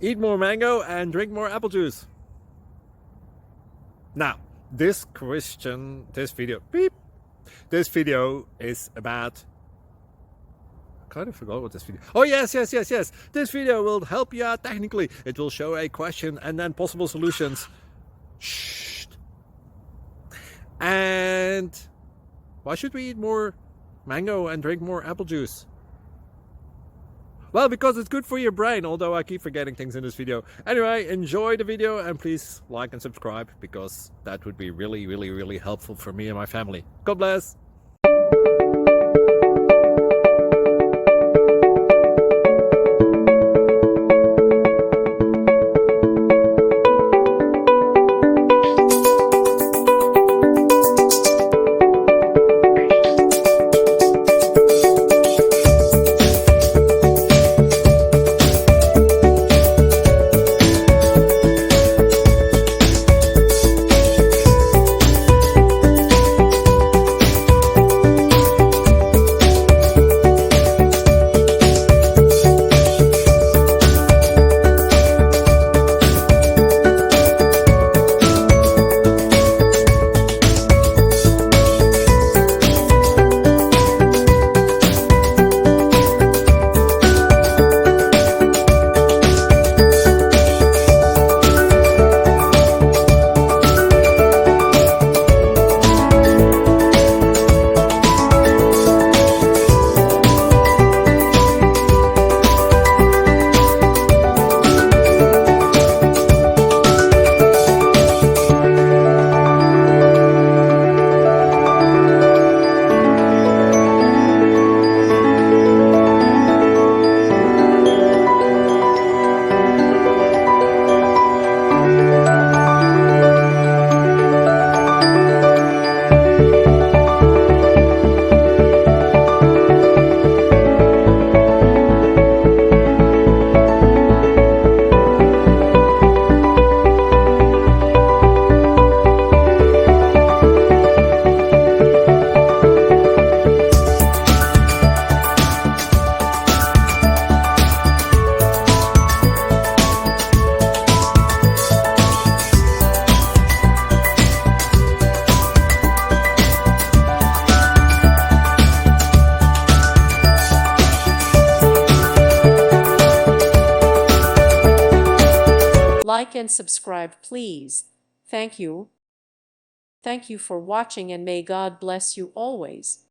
Eat more mango and drink more apple juice. Now, this video is about, I kind of forgot what this video. Oh, yes. This video will help you out technically. It will show a question and then possible solutions. Shh. And why should we eat more mango and drink more apple juice? Well, because it's good for your brain, although I keep forgetting things in this video. Anyway, enjoy the video and please like and subscribe, because that would be really helpful for me and my family. God bless! Like and subscribe, please. Thank you. Thank you for watching, and may God bless you always.